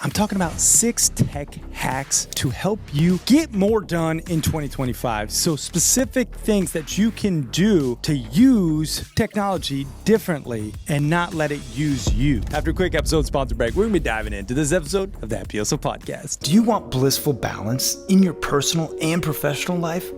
I'm talking about 6 tech hacks to help you get more done in 2025. So specific things that you can do to use technology differently and not let it use you. After a quick episode sponsor break, we're going to be diving into this episode of the Happy Hustle Podcast. Do you want blissful balance in your personal and professional life?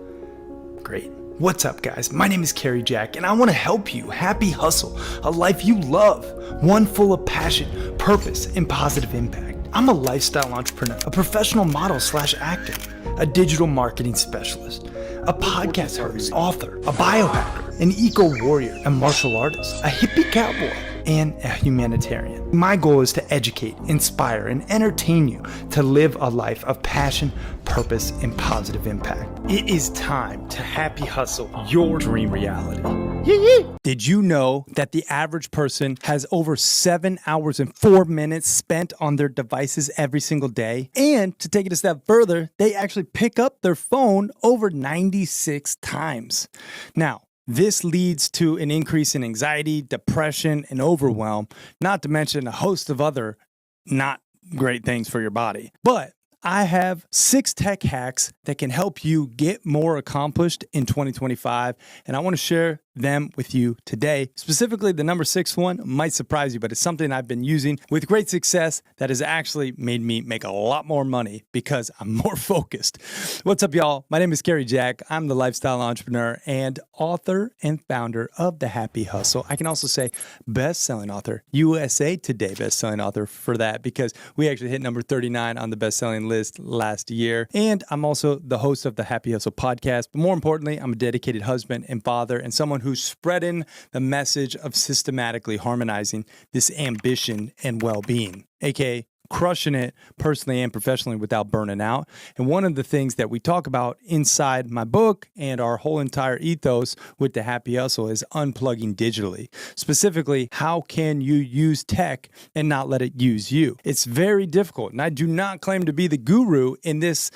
Great. What's up, guys? My name is Cary and I want to help you happy hustle a life you love, one full of passion, purpose, and positive impact. I'm a lifestyle entrepreneur, a professional model / actor, a digital marketing specialist, a podcast host, author, a biohacker, an eco-warrior, a martial artist, a hippie cowboy, and a humanitarian. My goal is to educate, inspire, and entertain you to live a life of passion, purpose, and positive impact. It is time to happy hustle your dream reality. Did you know that the average person has over 7 hours and 4 minutes spent on their devices every single day? And to take it a step further, they actually pick up their phone over 96 times. Now, this leads to an increase in anxiety, depression, and overwhelm, not to mention a host of other not great things for your body. But I have 6 tech hacks that can help you get more accomplished in 2025, and I want to share them with you today. Specifically, the number 6 one might surprise you, but it's something I've been using with great success that has actually made me make a lot more money because I'm more focused. What's up, y'all? My name is Cary Jack. I'm the lifestyle entrepreneur and author and founder of The Happy Hustle. I can also say best-selling author, USA Today best-selling author for that because we actually hit number 39 on the best-selling list last year. And I'm also the host of the Happy Hustle podcast. But more importantly, I'm a dedicated husband and father and someone who's spreading the message of systematically harmonizing this ambition and well-being, aka crushing it personally and professionally without burning out. And one of the things that we talk about inside my book and our whole entire ethos with the Happy Hustle is unplugging digitally. Specifically, how can you use tech and not let it use you? It's very difficult. And I do not claim to be the guru in this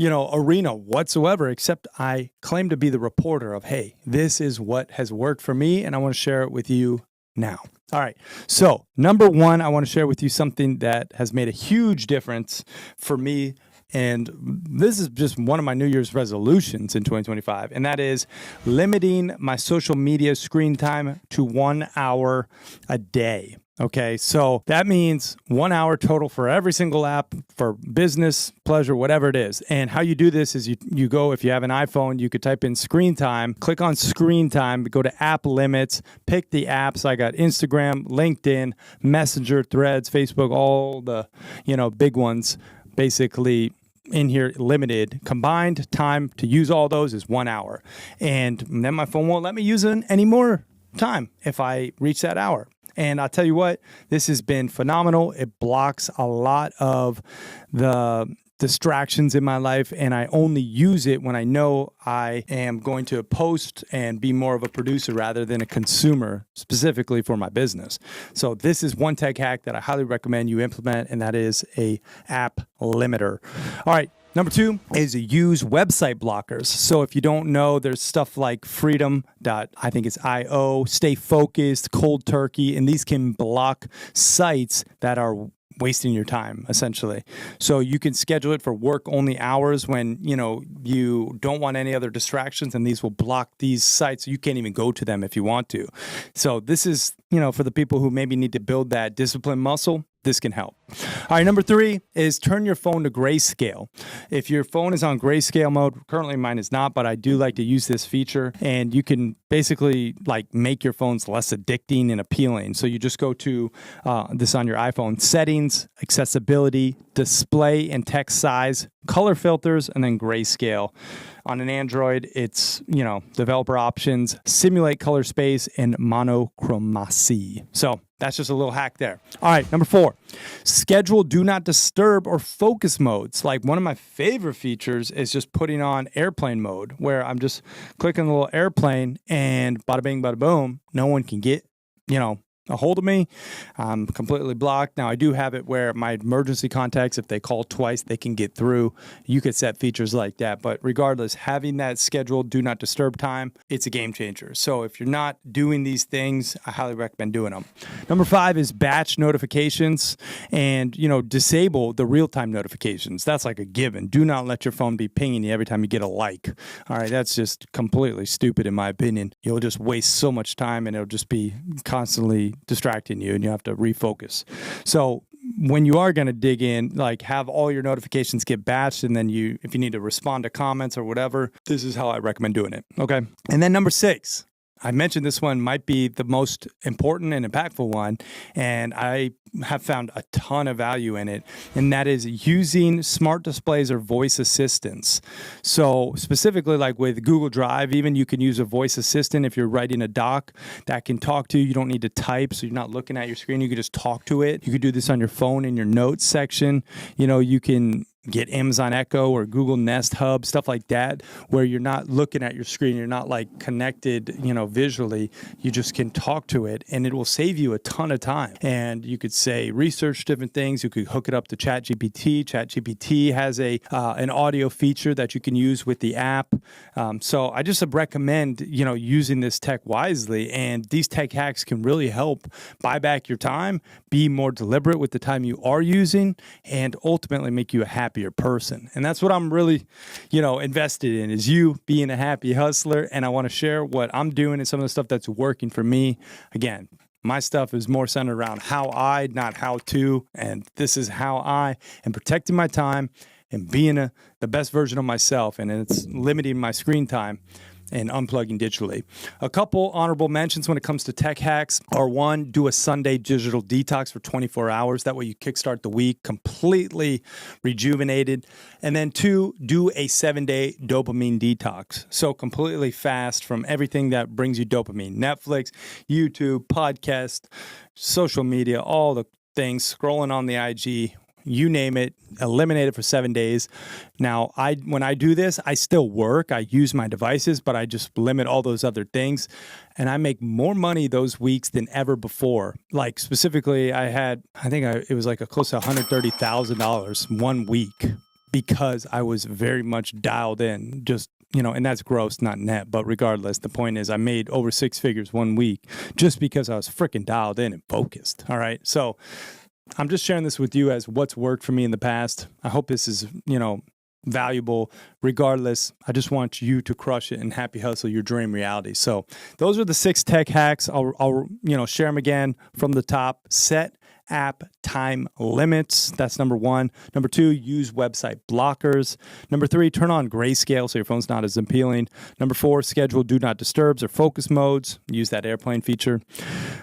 arena whatsoever, except I claim to be the reporter of, hey, this is what has worked for me, and I want to share it with you now. All right. So number 1, I want to share with you something that has made a huge difference for me. And this is just one of my New Year's resolutions in 2025. And that is limiting my social media screen time to 1 hour a day. Okay, so that means 1 hour total for every single app for business, pleasure, whatever it is. And how you do this is you go, if you have an iPhone, you could type in screen time, click on screen time, go to app limits, pick the apps. I got Instagram, LinkedIn, Messenger, Threads, Facebook, all the, big ones basically in here limited. Combined time to use all those is 1 hour. And then my phone won't let me use it any more time if I reach that hour. And I'll tell you what, this has been phenomenal. It blocks a lot of the distractions in my life, and I only use it when I know I am going to post and be more of a producer rather than a consumer, specifically for my business. So this is one tech hack that I highly recommend you implement, and that is a app limiter. All right. Number 2 is use website blockers. So if you don't know, there's stuff like freedom.io, Stay Focused, Cold Turkey, and these can block sites that are wasting your time, essentially. So you can schedule it for work only hours when, you don't want any other distractions, and these will block these sites. So you can't even go to them if you want to. So this is, for the people who maybe need to build that discipline muscle. This can help. All right, number 3 is turn your phone to grayscale. If your phone is on grayscale mode, currently mine is not, but I do like to use this feature, and you can basically make your phones less addicting and appealing. So you just go to this on your iPhone, settings, accessibility, display and text size, color filters, and then grayscale. On an Android, it's, developer options, simulate color space, and monochromacy. So that's just a little hack there. All right, number 4, schedule do not disturb or focus modes. Like one of my favorite features is just putting on airplane mode, where I'm just clicking the little airplane and bada bing, bada boom, no one can get, a hold of me, I'm completely blocked. Now, I do have it where my emergency contacts, if they call twice, they can get through. You could set features like that. But regardless, having that scheduled do not disturb time, it's a game changer. So if you're not doing these things, I highly recommend doing them. Number 5 is batch notifications and, disable the real-time notifications. That's like a given. Do not let your phone be pinging you every time you get a like. All right, that's just completely stupid in my opinion. You'll just waste so much time and it'll just be constantly distracting you and you have to refocus. So when you are going to dig in, like have all your notifications get batched, and then if you need to respond to comments or whatever, this is how I recommend doing it. Okay. And then number 6, I mentioned this one might be the most important and impactful one, and I have found a ton of value in it, and that is using smart displays or voice assistants. So specifically like with Google Drive, even you can use a voice assistant if you're writing a doc that can talk to you. You don't need to type, so you're not looking at your screen. You can just talk to it. You could do this on your phone in your notes section. You can get Amazon Echo or Google Nest Hub, stuff like that, where you're not looking at your screen. You're not like connected, visually. You just can talk to it and it will save you a ton of time. And you could say, research different things. You could hook it up to ChatGPT. ChatGPT has an audio feature that you can use with the app. So I just recommend, using this tech wisely, and these tech hacks can really help buy back your time, be more deliberate with the time you are using, and ultimately make you a happier person. And that's what I'm really, invested in, is you being a happy hustler. And I want to share what I'm doing and some of the stuff that's working for me. Again, my stuff is more centered around how I, not how to. And this is how I am protecting my time and being the best version of myself. And it's limiting my screen time and unplugging digitally. A couple honorable mentions when it comes to tech hacks are: 1, do a Sunday digital detox for 24 hours. That way you kickstart the week completely rejuvenated. And then 2, do a 7-day dopamine detox. So completely fast from everything that brings you dopamine. Netflix, YouTube, podcast, social media, all the things, scrolling on the IG, you name it, eliminate it for 7 days. Now, when I do this, I still work. I use my devices, but I just limit all those other things. And I make more money those weeks than ever before. Like specifically, it was like close to $130,000 one week, because I was very much dialed in, just, and that's gross, not net. But regardless, the point is I made over 6 figures one week just because I was freaking dialed in and focused. All right. So I'm just sharing this with you as what's worked for me in the past. I hope this is, valuable. Regardless, I just want you to crush it and happy hustle your dream reality. So those are the 6 tech hacks. I'll share them again from the top. Set app time limits. That's number 1. Number 2, use website blockers. Number 3, turn on grayscale so your phone's not as appealing. Number 4, schedule do not disturbs or focus modes. Use that airplane feature.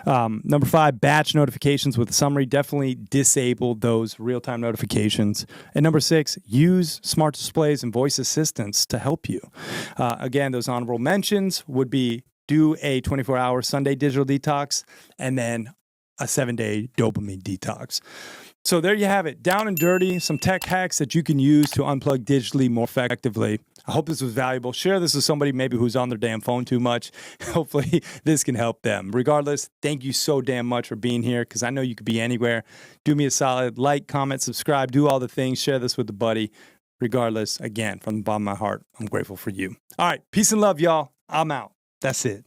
Number 5, batch notifications with a summary. Definitely disable those real-time notifications. And number 6, use smart displays and voice assistants to help you. Again, those honorable mentions would be: do a 24-hour Sunday digital detox, and then a 7-day dopamine detox. So there you have it. Down and dirty, some tech hacks that you can use to unplug digitally more effectively. I hope this was valuable. Share this with somebody maybe who's on their damn phone too much. Hopefully this can help them. Regardless, thank you so damn much for being here, because I know you could be anywhere. Do me a solid, like, comment, subscribe, do all the things. Share this with a buddy. Regardless, again, from the bottom of my heart, I'm grateful for you. All right, peace and love, y'all. I'm out. That's it.